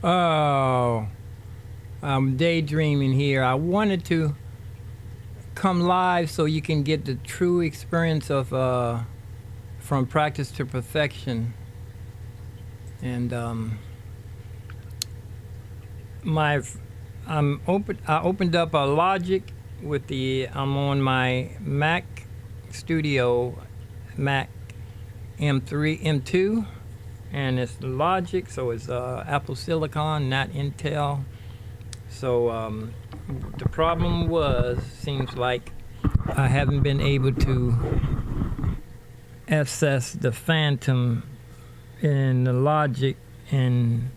Oh, I'm daydreaming here. I wanted to come live so you can get the true experience of from practice to perfection. And my I opened up a Logic with the I'm on my Mac Studio Mac M3 M2 and it's Logic, so it's Apple Silicon, not Intel. So the problem seems like I haven't been able to access the Phantom in the Logic, and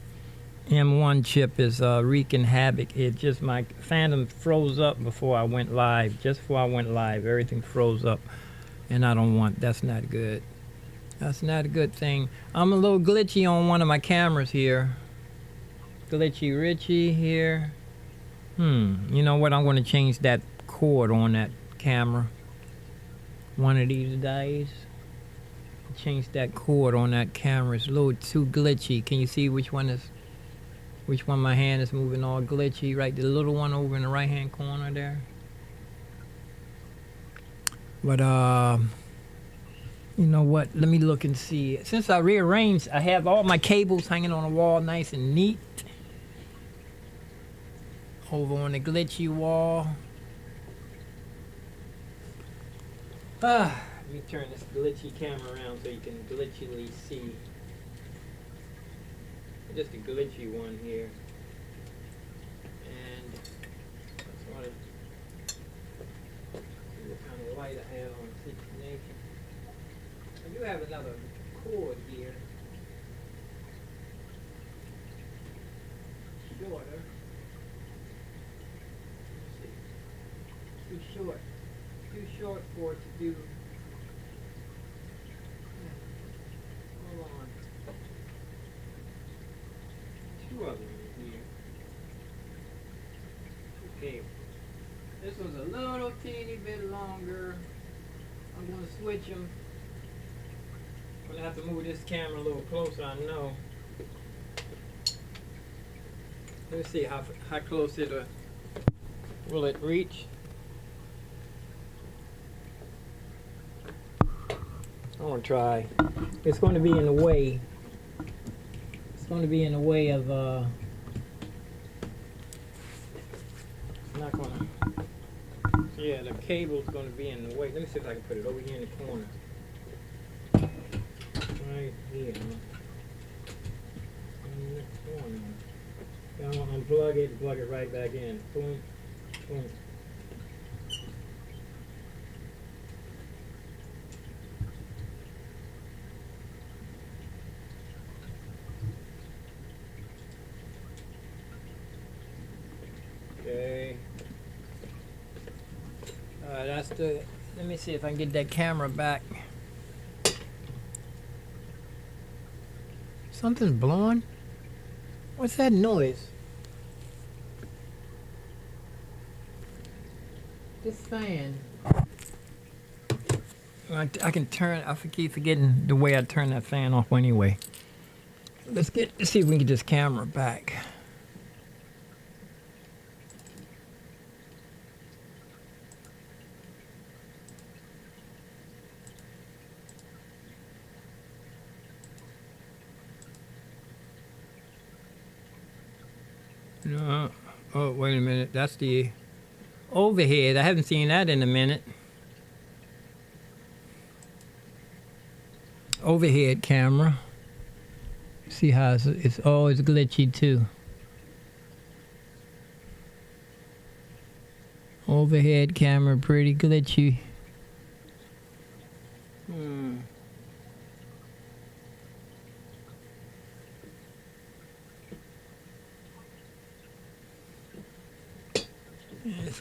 M1 chip is wreaking havoc. It just my Phantom froze up before I went live. Just before I went live, everything froze up, and I don't want. That's not good. That's not a good thing. I'm a little glitchy on one of my cameras here. Glitchy Richie here. You know what? I'm going to change that cord on that camera. One of these days. Change that cord on that camera. It's a little too glitchy. Can you see which one my hand is moving all glitchy? Right, the little one over in the right hand corner there. But you know what? Let me look and see. Since I rearranged, I have all my cables hanging on the wall nice and neat. Over on the glitchy wall. Let me turn this glitchy camera around so you can glitchily see. Just a glitchy one here. And that's what kind of light I have on 60 Nation. I do have another cord here. Shorter. Let's see. Too short for it to do. Hold on. Two of them here. Okay. This one's a little teeny bit longer. I'm going to switch them. I'm going to have to move this camera a little closer, I know. Let's see how close will it reach. I want to try. It's going to be in the way. It's going to be in the way of it's not going to. Yeah, the cable's going to be in the way. Let me see if I can put it over here in the corner. Right here. In the corner. Then I'm going to unplug it and plug it right back in. Boom, boom. Okay. That's the. Let me see if I can get that camera back. Something's blowing. What's that noise? This fan. I can turn. I keep forgetting the way I turn that fan off anyway. Let's see if we can get this camera back. No. Oh, wait a minute. That's the overhead. I haven't seen that in a minute. Overhead camera. See how it's always glitchy too. Overhead camera, pretty glitchy.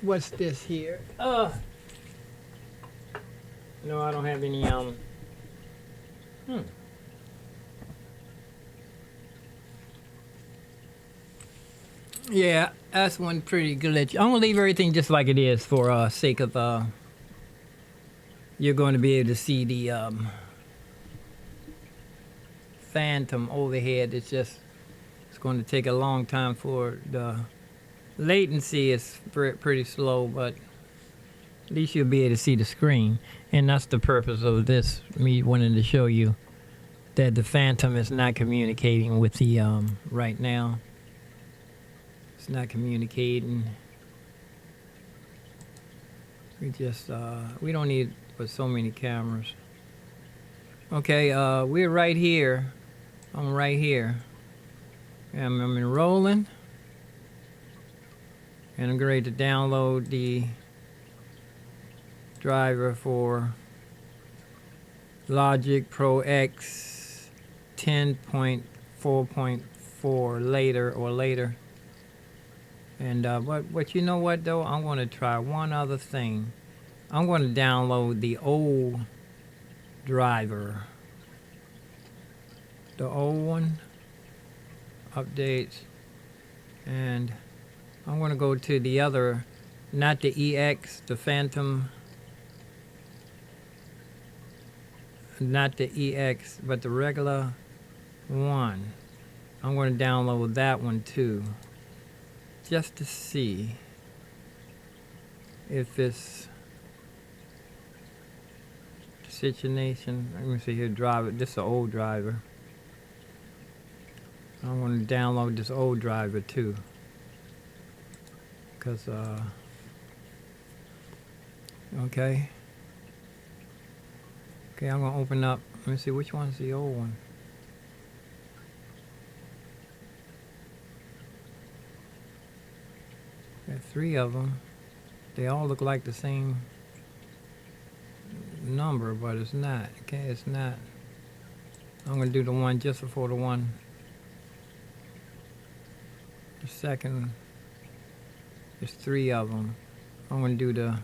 What's this here? No, I don't have any Yeah, that's one pretty glitchy. I'm gonna leave everything just like it is for sake of you're going to be able to see the Phantom overhead. It's going to take a long time for the latency is pretty slow, but at least you'll be able to see the screen. And that's the purpose of this, me wanting to show you that the Phantom is not communicating with the, right now. It's not communicating. We just, we don't need but so many cameras. Okay, we're right here. I'm right here. I'm enrolling. And I'm ready to download the driver for Logic Pro X 10.4.4 later. And but you know what though? I'm going to try one other thing. I'm going to download the old driver. The old one. Updates. And I'm going to go to the other, not the EX, the Phantom. Not the EX, but the regular one. I'm going to download that one too. Just to see if it's situation. Let me see here, driver. This is an old driver. I want to download this old driver too, because okay, I'm gonna open up. Let me see which one's the old one. There are 3 of them. They all look like the same number, but it's not. Okay, it's not. I'm gonna do the one just before the one. The second. There's 3 of them. I'm gonna do the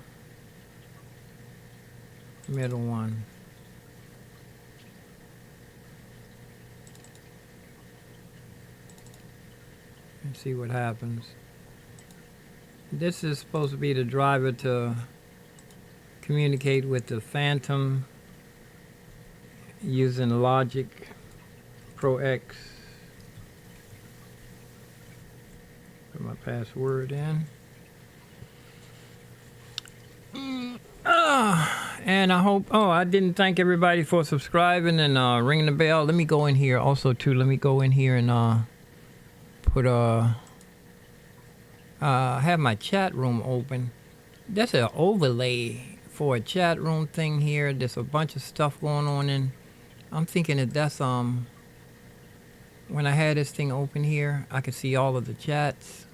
middle one. And see what happens. This is supposed to be the driver to communicate with the Phantom using Logic Pro X. Put my password in. And I hope, I didn't thank everybody for subscribing and ringing the bell. Let me go in here also too. Let me go in here and put have my chat room open. That's an overlay for a chat room thing here. There's a bunch of stuff going on, and I'm thinking that that's when I had this thing open here, I could see all of the chats.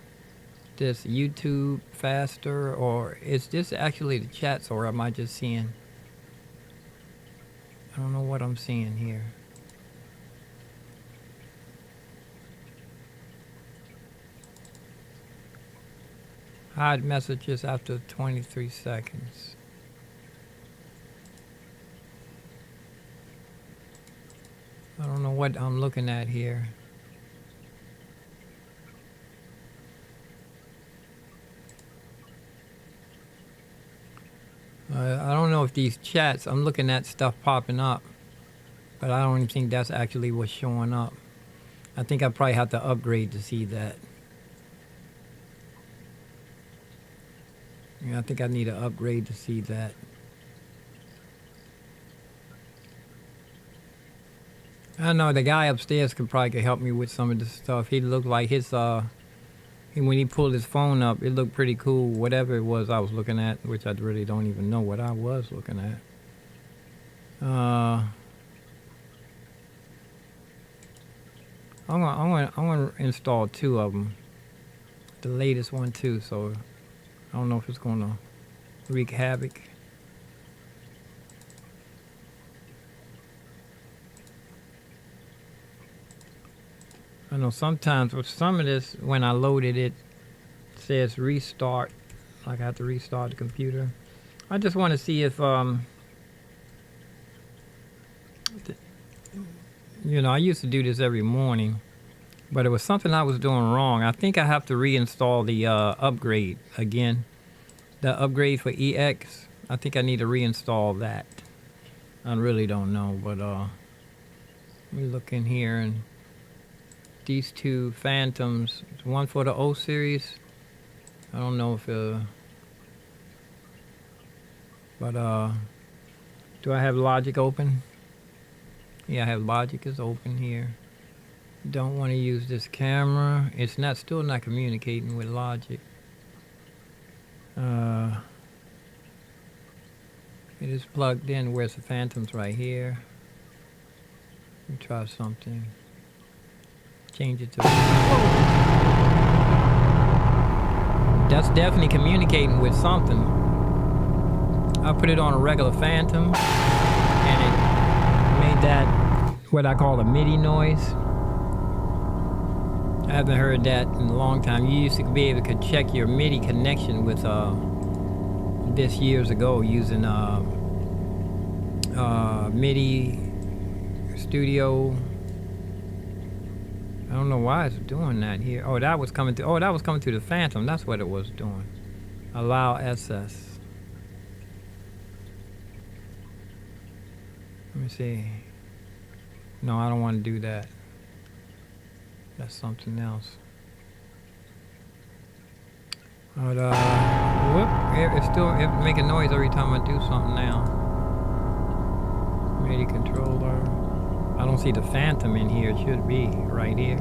This YouTube faster, or is this actually the chats, or am I just seeing? I don't know what I'm seeing here. Hide messages after 23 seconds. I don't know what I'm looking at here. I don't know if these chats, I'm looking at stuff popping up, but I don't even think that's actually what's showing up. I think I probably have to upgrade to see that. Yeah, I think I need to upgrade to see that. I don't know, the guy upstairs could help me with some of this stuff. He looked like his, when he pulled his phone up, it looked pretty cool, whatever it was I was looking at, which I really don't even know what I was looking at. I'm gonna install 2 of them. The latest one too, so I don't know if it's gonna wreak havoc. I know sometimes with some of this, when I loaded it, says restart, like I have to restart the computer. I just want to see if, you know, I used to do this every morning, but it was something I was doing wrong. I think I have to reinstall the upgrade again. The upgrade for EX, I think I need to reinstall that. I really don't know, but let me look in here and these two Phantoms. One for the O series. I don't know if but do I have Logic open? Yeah, I have Logic is open here. Don't want to use this camera. It's not still not communicating with Logic. It is plugged in. Where's the Phantoms? Right here. Let me try something. Change it to. That's definitely communicating with something. I put it on a regular Phantom, and it made that what I call a MIDI noise. I haven't heard that in a long time. You used to be able to check your MIDI connection with this years ago using MIDI Studio. I don't know why it's doing that here. Oh, that was coming through. Oh, that was coming through the Phantom. That's what it was doing. Allow SS. Let me see. No, I don't want to do that. That's something else. But whoop! It's still making noise every time I do something now. MIDI controller. I don't see the Phantom in here. It should be right here.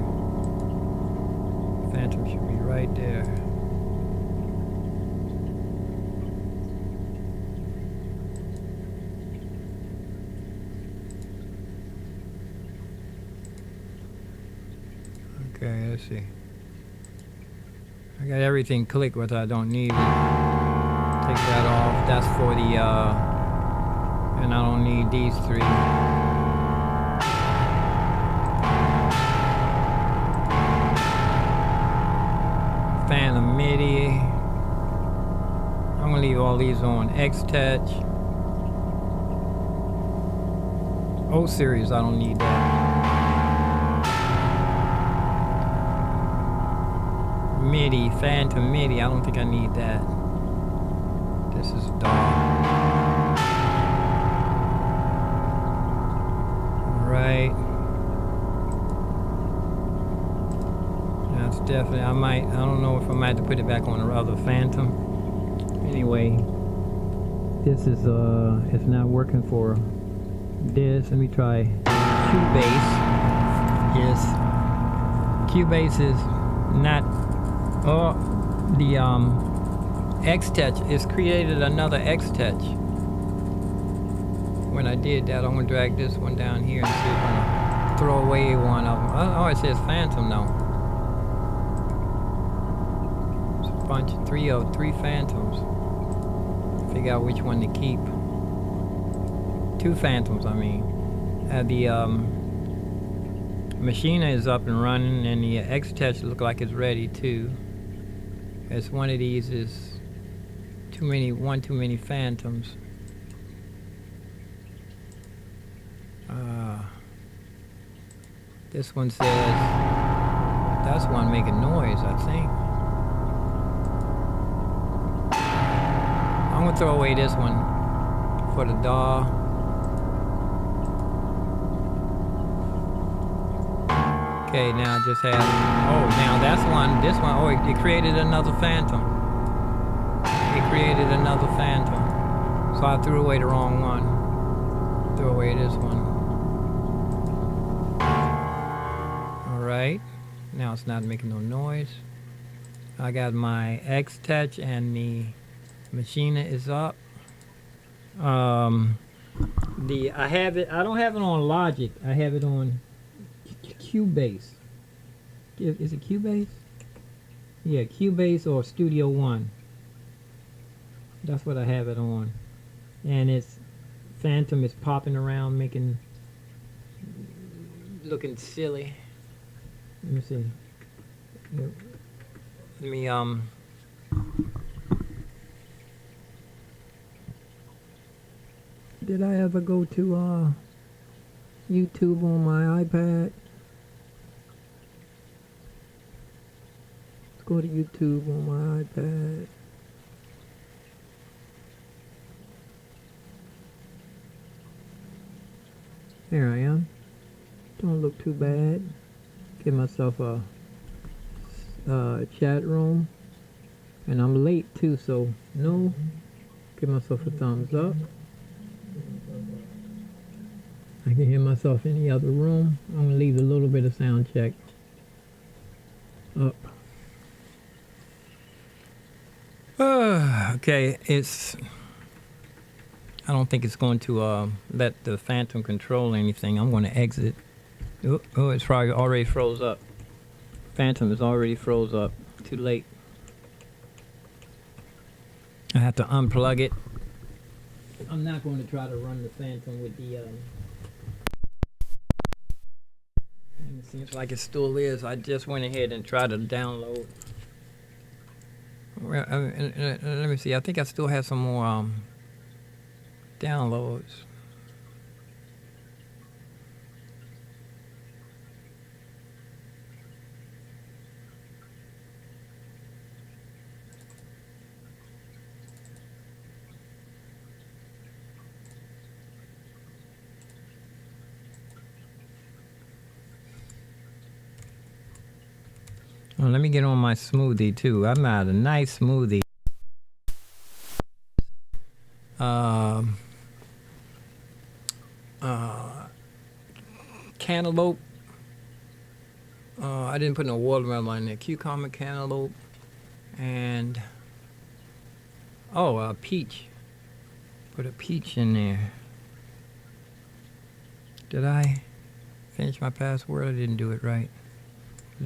Phantom should be right there. Okay, let's see. I got everything clicked, what I don't need. Take that off. That's for the and I don't need these three. Phantom MIDI. I'm gonna leave all these on. X-Touch. O series, I don't need that. MIDI, Phantom MIDI, I don't think I need that. This is DAW. Right. That's definitely, I don't know if I might have to put it back on the other Phantom. Anyway, this is, it's not working for this. Let me try Cubase. Yes. Cubase is not, oh, the X-Touch, it's created another X-Touch. When I did that, I'm gonna drag this one down here and see if I can throw away one of them. Oh, it says Phantom now. It's a bunch of three Phantoms. Figure out which one to keep. Two Phantoms, I mean. The Machina is up and running, and the X-Touch look like it's ready too. As one of these is too many Phantoms. This one says that's one making noise, I think. I'm gonna throw away this one for the DAW. Okay, now I just have, oh, now that's one, this one, oh, it created another Phantom. It created another Phantom. So I threw away the wrong one. Threw away this one. Alright, now it's not making no noise. I got my X-Touch and the Machina is up. I have it, I don't have it on Logic, I have it on Cubase. Is it Cubase? Yeah, Cubase or Studio One. That's what I have it on. And it's Phantom is popping around, looking silly. Let me see. Let me did I ever go to YouTube on my iPad? Let's go to YouTube on my iPad. There I am. Don't look too bad. Give myself a chat room, and I'm late too, so no. Give myself a thumbs up. I can hear myself in the other room. I'm gonna leave a little bit of sound check up. Okay, I don't think it's going to let the Phantom control anything. I'm going to exit. Oh, it's probably already froze up. Phantom is already froze up. Too late. I have to unplug it. I'm not going to try to run the Phantom with the. And it seems like it still is. I just went ahead and tried to download. Well, let me see. I think I still have some more downloads. Oh, let me get on my smoothie too. I'm at a nice smoothie. Cantaloupe. I didn't put no watermelon in there. Cucumber, cantaloupe, and peach. Put a peach in there. Did I finish my password? I didn't do it right.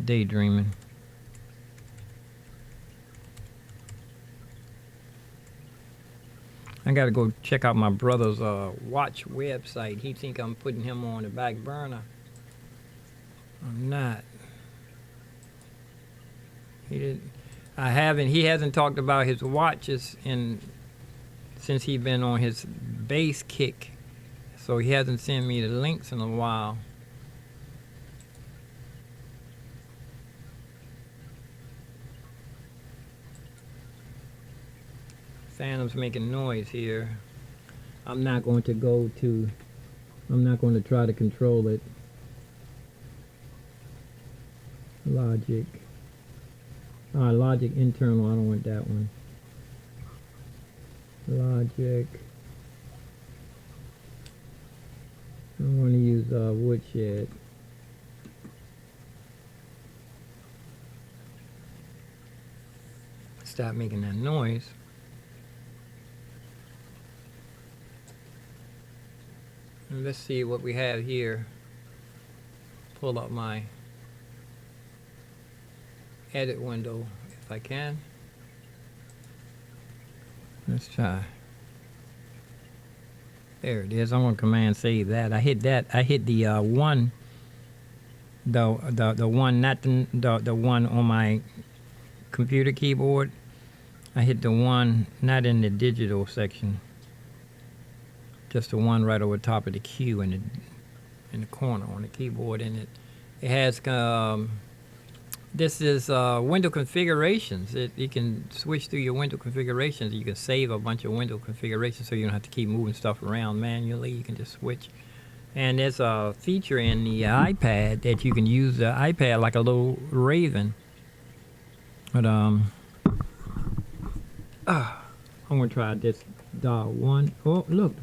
Daydreaming. I gotta go check out my brother's watch website. He think I'm putting him on the back burner. I'm not. He didn't. I haven't. He hasn't talked about his watches since he been on his bass kick, so he hasn't sent me the links in a while. Phantom's making noise here. I'm not going to try to control it. Logic. Logic internal, I don't want that one. Logic. I want to use Woodshed. Stop making that noise. And let's see what we have here. Pull up my edit window if I can. Let's try. There it is. I'm gonna command save that. I hit that. I hit the one. The one, not the one on my computer keyboard. I hit the one not in the digital section. Just the one right over top of the Q in the corner on the keyboard, and it has this is window configurations. You can switch through your window configurations. You can save a bunch of window configurations, so you don't have to keep moving stuff around manually. You can just switch. And there's a feature in the iPad that you can use the iPad like a little Raven. But I'm gonna try this. One. Oh, look,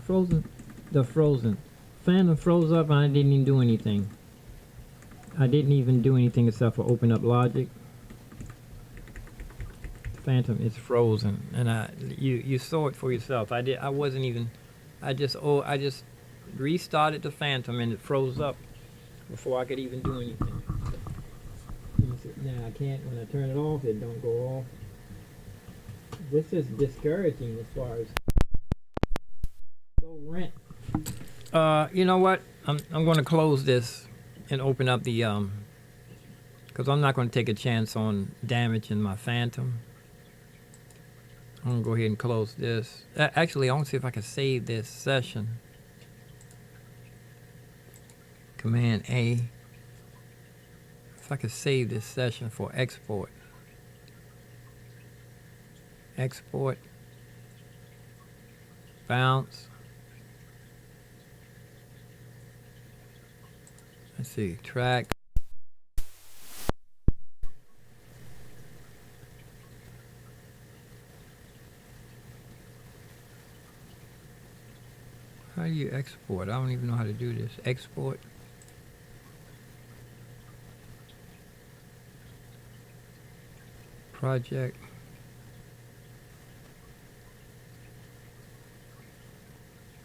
the frozen. Phantom froze up and I didn't even do anything. I didn't even do anything except for open up Logic. Phantom is frozen, and you saw it for yourself. I just restarted the Phantom and it froze up before I could even do anything. Now I can't. When I turn it off, it don't go off. This is discouraging as far as rent. You know what? I'm going to close this and open up the because I'm not going to take a chance on damaging my Phantom. I'm going to go ahead and close this. Actually, I want to see if I can save this session. Command A. If I could save this session for export. Export. Bounce. Let's see, track. export? I don't even know how to do this. Export. Project.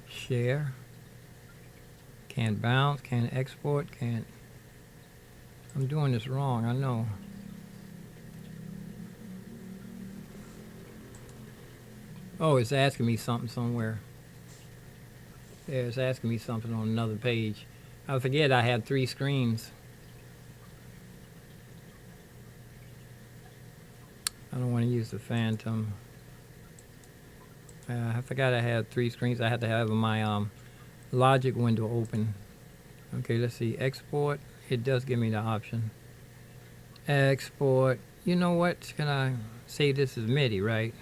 Share. Can't bounce, can't export, can't. I'm doing this wrong, I know. Oh, it's asking me something somewhere. Yeah, it's asking me something on another page. I forget I had 3 screens. I don't want to use the Phantom. I forgot I had 3 screens. I had to have my Logic window open. Okay, let's see. Export. It does give me the option. Export. You know what? Can I say this is MIDI, right?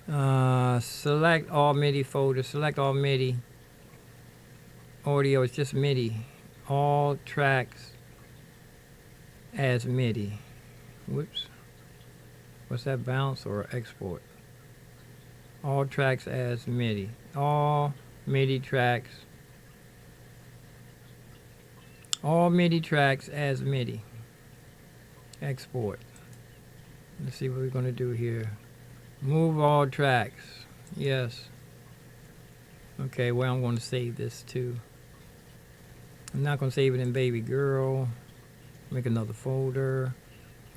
Select all MIDI folders. Select all MIDI. Audio is just MIDI. All tracks as MIDI. Whoops. What's that, bounce or export? All tracks as MIDI. All MIDI tracks. All MIDI tracks as MIDI. Export. Let's see what we're going to do here. Move all tracks. Yes. Okay, well, I'm going to save this too. I'm not going to save it in Baby Girl. Make another folder.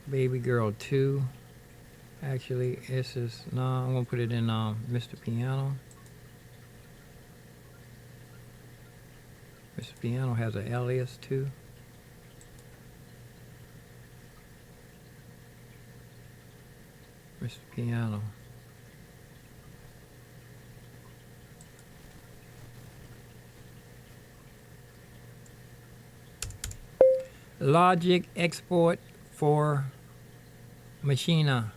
Baby Girl 2. Actually, this is, no, I'm going to put it in Mr. Piano. Mr. Piano has an alias too. Mr. Piano. Logic export for Machina.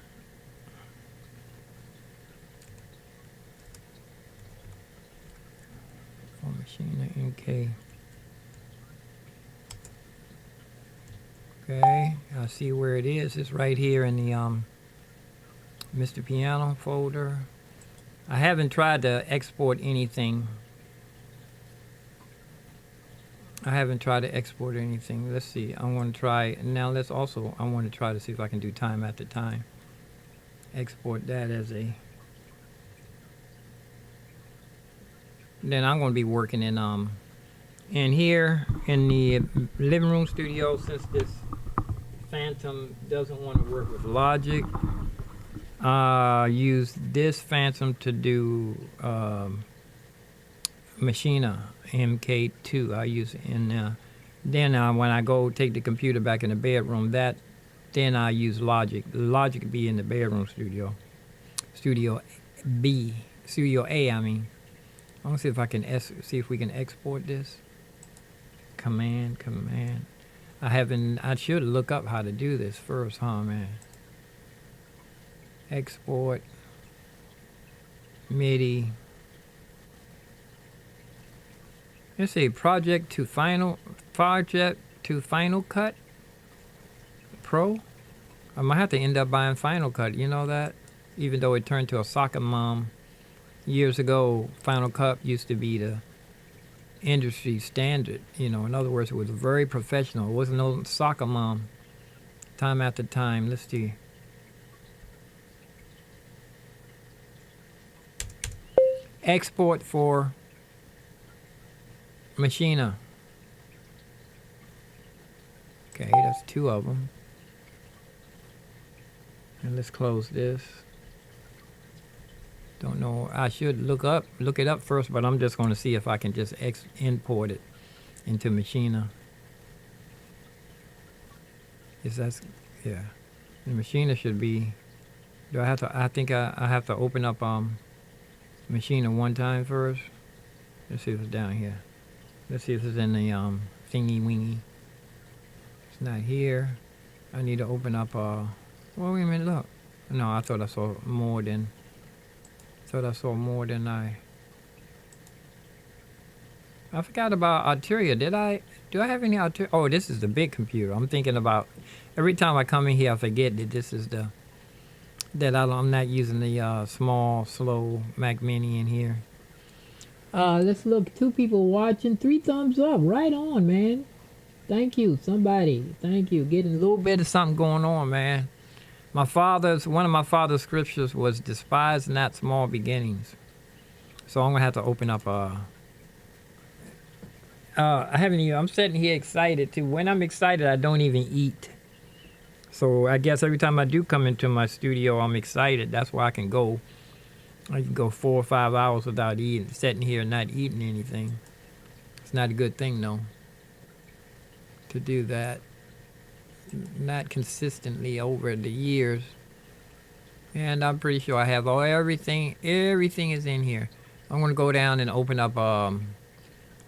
For Machina NK. Okay, I see where it is. It's right here in the Mr. Piano folder. I haven't tried to export anything. I haven't tried to export anything. Let's see. I want to try. Now let's also, I want to try to see if I can do time after time. Export that as a. Then I'm going to be working in here in the living room studio, since this Phantom doesn't want to work with Logic. Use this Phantom to do Machina MK2. I use it in then when I go take the computer back in the bedroom, then I use Logic. Logic be in the bedroom studio. Studio A, I mean. I'm gonna see if I can see if we can export this. Command. I should look up how to do this first, huh, man? Export MIDI. Let's see, project to Final Cut Pro. I might have to end up buying Final Cut. You know that, even though it turned to a soccer mom years ago, Final Cut used to be the industry standard. You know, in other words, it was very professional. It wasn't no soccer mom. Time after time. Let's see. Export for Machina. Okay, that's 2 of them. And let's close this. Don't know. I should look it up first, but I'm just going to see if I can just import it into Machina. Is that, yeah. The Machina should be. Do I have to? I think I have to open up Machina one time first. Let's see if it's down here. Let's see if it's in the thingy wingy. It's not here. I need to open up well, wait a minute, look. No, I thought I saw more than I forgot about Arturia. Do I have any Arturia? Oh, this is the big computer. I'm thinking about, every time I come in here I forget that this is I'm not using the small, slow Mac Mini in here. Let's look. 2 people watching. 3 thumbs up. Right on, man. Thank you, somebody. Thank you. Getting a little bit of something going on, man. One of my father's scriptures was despise not small beginnings. So I'm gonna have to open up. I haven't even. I'm sitting here excited too. When I'm excited, I don't even eat. So I guess every time I do come into my studio, I'm excited. That's why I can go. I can go 4 or 5 hours without eating, sitting here and not eating anything. It's not a good thing, though, to do that. Not consistently over the years. And I'm pretty sure I have everything. Everything is in here. I'm gonna go down and open up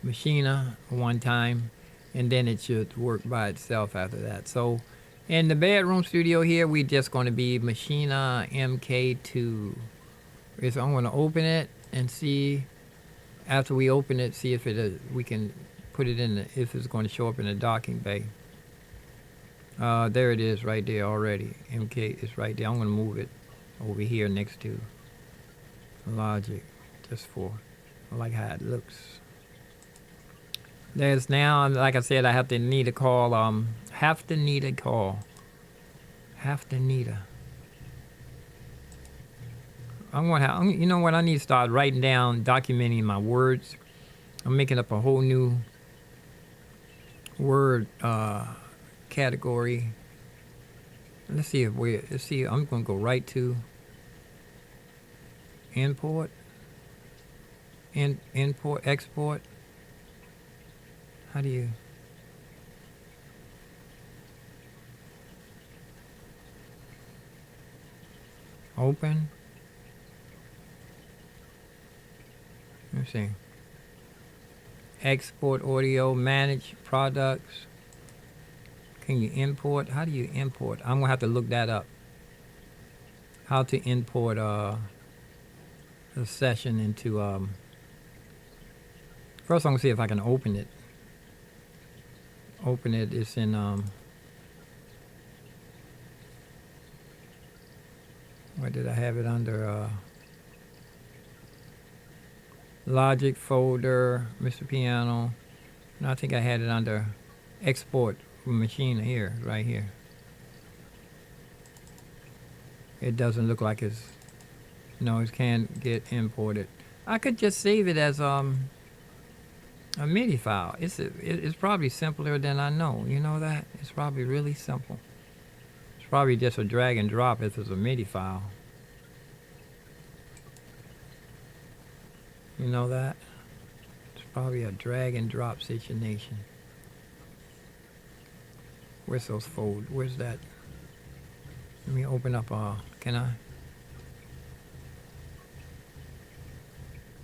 Machina one time, and then it should work by itself after that. So, in the bedroom studio here, we just going to be Machina MK2. So I'm going to open it and see. After we open it, see if we can put it in. If it's going to show up in the docking bay. There it is, right there already. MK is right there. I'm going to move it over here next to Logic, just for I like how it looks. There's now, like I said, I have to need a call. Have to need a call. Have to need a. You know what? I need to start writing down, documenting my words. I'm making up a whole new word category. Let's see. I'm going to go right to import, import, export. How do you? Open. Let's see. Export audio, manage products. Can you import? How do you import? I'm gonna have to look that up. How to import a session into First, I'm gonna see if I can open it. Open it. It's in where did I have it under? Logic folder, Mr. Piano. No, I think I had it under export from machine here, right here. It doesn't look like it's, no, it can't get imported. I could just save it as a MIDI file. It's probably simpler than I know. You know that? It's probably really simple. It's probably just a drag and drop if it's a MIDI file. You know that? It's probably a drag and drop situation. Where's those fold? Where's that? Let me open up, can I?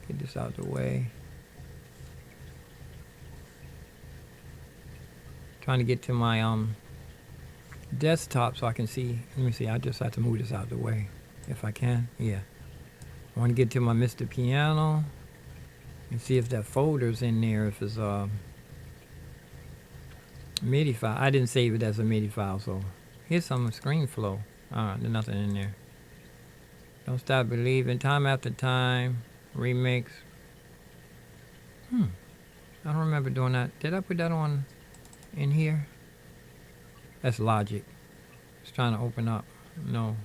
Get this out the way. Trying to get to my desktop so I can see. Let me see, I just have to move this out the way. If I can, yeah. I want to get to my Mr. Piano and see if that folder's in there, if it's a MIDI file. I didn't save it as a MIDI file, so here's some screen flow. There's nothing in there. Don't Stop Believing, Time After Time, remix. I don't remember doing that. Did I put that on in here? That's Logic. It's trying to open up. No.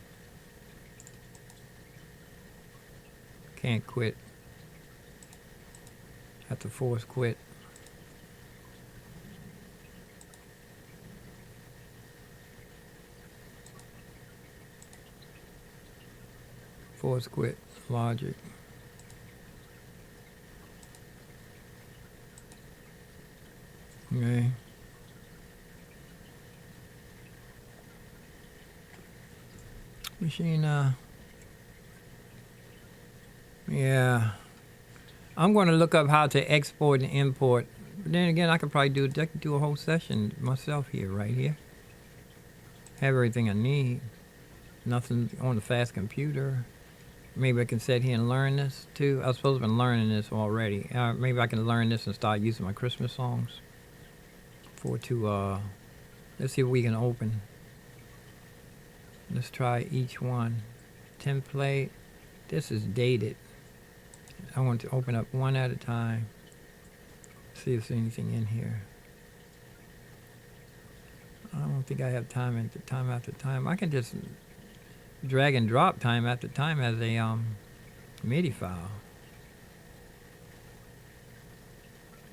Can't quit. Have to force quit. Force quit. Logic. Okay. Machine, yeah. I'm going to look up how to export and import. But then again, I could probably do a whole session myself here, right here. Have everything I need. Nothing on the fast computer. Maybe I can sit here and learn this too. I was supposed to have been learning this already. Maybe I can learn this and start using my Christmas songs. Let's see if we can open. Let's try each one. Template. This is dated. I want to open up one at a time. See if there's anything in here. I don't think I have time after time. I can just drag and drop time after time as a MIDI file.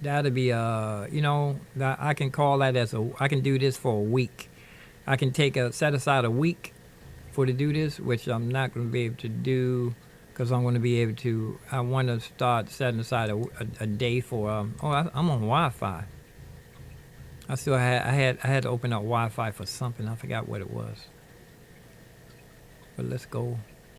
That'll be that I can call that as I can do this for a week. I can set aside a week to do this, which I'm not going to be able to do because I'm going to be able to. I want to start setting aside a day for. I'm on Wi-Fi. I had to open up Wi-Fi for something. I forgot what it was. But let's go.